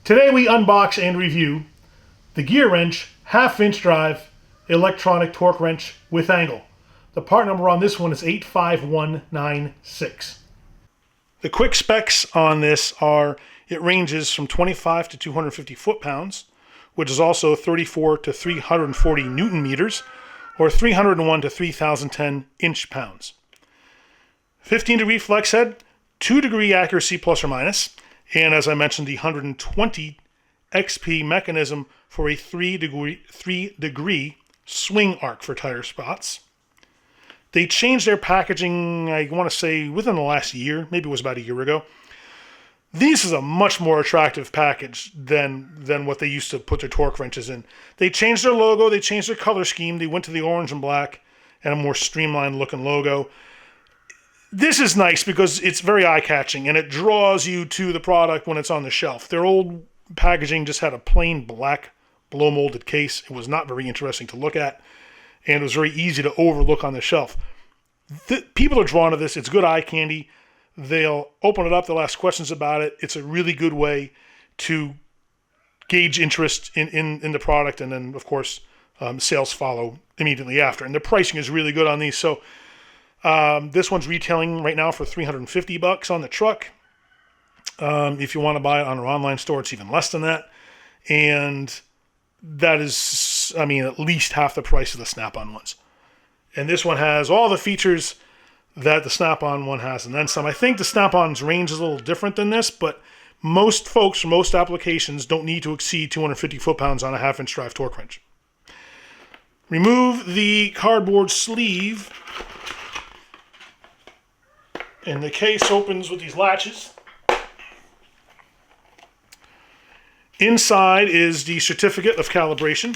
Today we unbox and review the Gearwrench half-inch drive electronic torque wrench with angle. The part number on this one is 85196. The quick specs on this are it ranges from 25 to 250 foot-pounds, which is also 34 to 340 newton meters, or 301 to 3010 inch-pounds. 15-degree flex head, 2-degree accuracy plus or minus, and as I mentioned, the 120 XP mechanism for a 3-degree swing arc for tire spots. They changed their packaging, I want to say, within the last year. Maybe it was about a year ago. This is a much more attractive package than what they used to put their torque wrenches in. They changed their logo, they changed their color scheme, they went to the orange and black and a more streamlined looking logo. This is nice because it's very eye-catching and it draws you to the product when it's on the shelf. Their old packaging just had a plain black blow-molded case. It was not very interesting to look at, and it was very easy to overlook on the shelf. People are drawn to this. It's good eye candy. They'll open it up. They'll ask questions about it. It's a really good way to gauge interest in the product, and then, of course, sales follow immediately after. And the pricing is really good on these. So this one's retailing right now for $350 on the truck. If you want to buy it on our online store, it's even less than that. And that is, I mean, at least half the price of the Snap-on ones. And this one has all the features that the Snap-on one has, and then some. I think the Snap-on's range is a little different than this, but most folks for most applications don't need to exceed 250 foot-pounds on a half-inch drive torque wrench. Remove the cardboard sleeve, and the case opens with these latches. Inside is the certificate of calibration.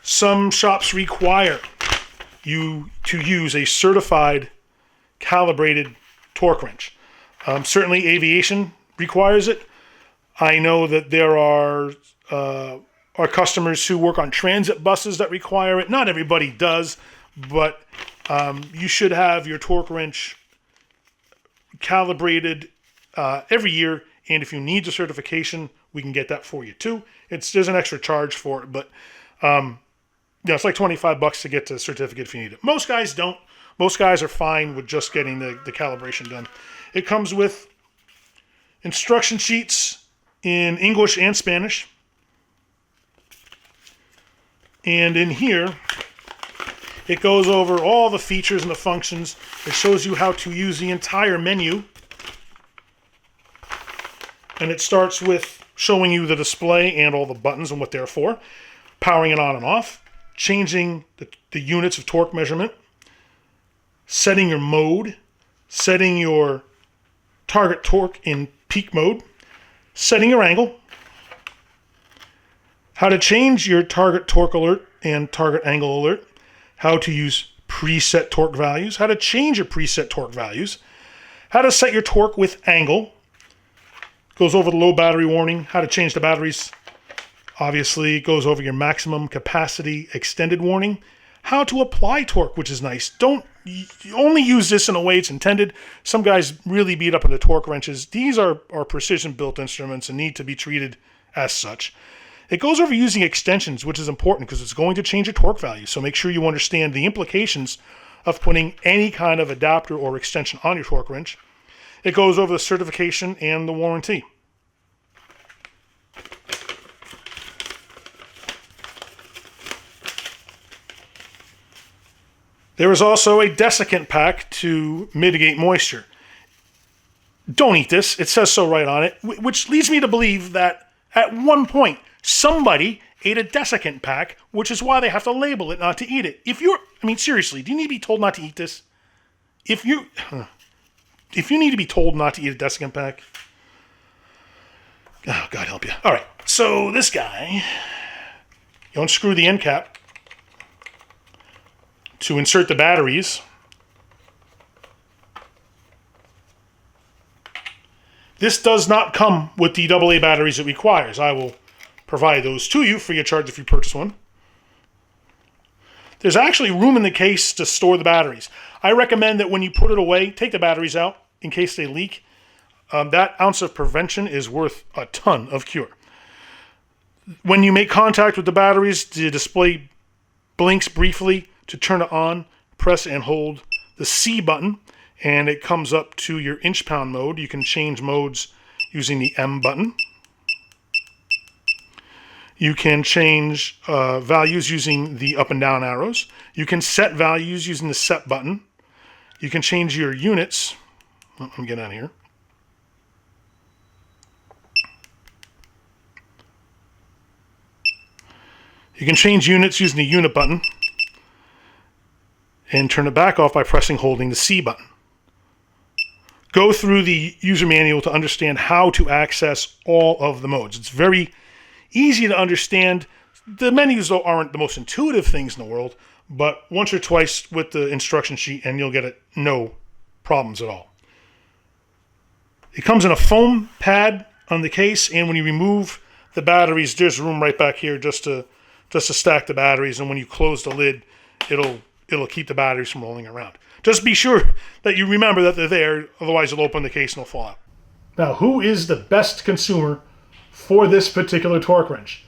Some shops require you to use a certified calibrated torque wrench. Certainly aviation requires it. I know that there are customers who work on transit buses that require it. Not everybody does, but you should have your torque wrench calibrated every year, and if you need the certification, we can get that for you too. There's an extra charge for it, but it's like $25 to get the certificate if you need it. Most guys don't. Most guys are fine with just getting the calibration done. It comes with instruction sheets in English and Spanish. And in here, it goes over all the features and the functions. It shows you how to use the entire menu. And it starts with showing you the display and all the buttons and what they're for. Powering it on and off. Changing the units of torque measurement. Setting your mode. Setting your target torque in peak mode. Setting your angle. How to change your target torque alert and target angle alert. How to use preset torque values, how to change your preset torque values, how to set your torque with angle, goes over the low battery warning, how to change the batteries, obviously goes over your maximum capacity extended warning, how to apply torque, which is nice. Don't only use this in a way it's intended. Some guys really beat up on the torque wrenches. These are precision built instruments and need to be treated as such. It goes over using extensions, which is important because it's going to change your torque value. So make sure you understand the implications of putting any kind of adapter or extension on your torque wrench. It goes over the certification and the warranty. There is also a desiccant pack to mitigate moisture. Don't eat this. It says so right on it, which leads me to believe that at one point, somebody ate a desiccant pack, which is why they have to label it not to eat it. Seriously, do you need to be told not to eat this? If you need to be told not to eat a desiccant pack, oh, God help you. All right, so this guy, you unscrew the end cap to insert the batteries. This does not come with the AA batteries it requires. I will provide those to you free of charge if you purchase one. There's actually room in the case to store the batteries. I recommend that when you put it away, take the batteries out in case they leak. that ounce of prevention is worth a ton of cure. When you make contact with the batteries, the display blinks briefly. To turn it on, press and hold the C button, and it comes up to your inch-pound mode. You can change modes using the M button. You can change values using the up and down arrows. You can set values using the set button. You can change your units. Let me get out of here. You can change units using the unit button and turn it back off by holding the C button. Go through the user manual to understand how to access all of the modes. It's very easy to understand. The menus, though, aren't the most intuitive things in the world, but once or twice with the instruction sheet and you'll get it, no problems at all. It comes in a foam pad on the case, and when you remove the batteries, there's room right back here just to stack the batteries, and when you close the lid, it'll keep the batteries from rolling around. Just be sure that you remember that they're there, otherwise you'll open the case and they'll fall out. Now, who is the best consumer for this particular torque wrench?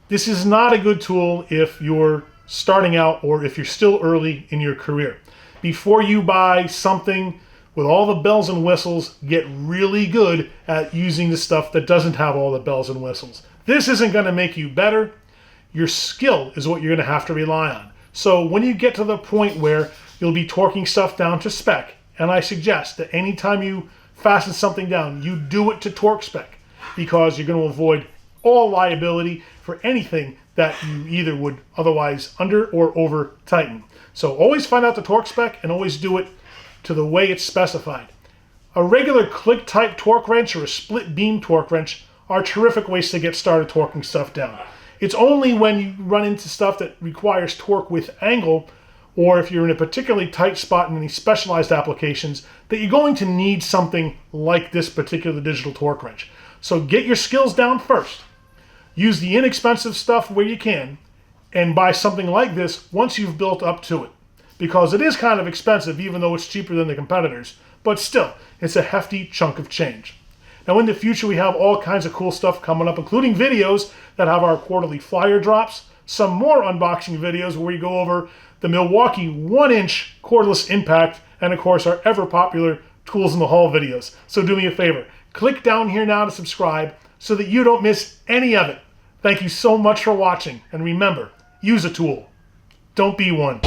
This is not a good tool if you're starting out or if you're still early in your career. Before you buy something with all the bells and whistles, get really good at using the stuff that doesn't have all the bells and whistles. This isn't going to make you better. Your skill is what you're going to have to rely on. So when you get to the point where you'll be torquing stuff down to spec, and I suggest that anytime you fasten something down, you do it to torque spec, because you're going to avoid all liability for anything that you either would otherwise under or over tighten. So always find out the torque spec and always do it to the way it's specified. A regular click type torque wrench or a split beam torque wrench are terrific ways to get started torquing stuff down. It's only when you run into stuff that requires torque with angle, or if you're in a particularly tight spot in any specialized applications, that you're going to need something like this particular digital torque wrench. So get your skills down first. Use the inexpensive stuff where you can, and buy something like this once you've built up to it. Because it is kind of expensive, even though it's cheaper than the competitors, but still, it's a hefty chunk of change. Now in the future, we have all kinds of cool stuff coming up, including videos that have our quarterly flyer drops, some more unboxing videos where we go over the Milwaukee 1-inch cordless impact, and of course our ever popular Tools in the Hall videos. So do me a favor, click down here now to subscribe so that you don't miss any of it. Thank you so much for watching, and remember, use a tool. Don't be one.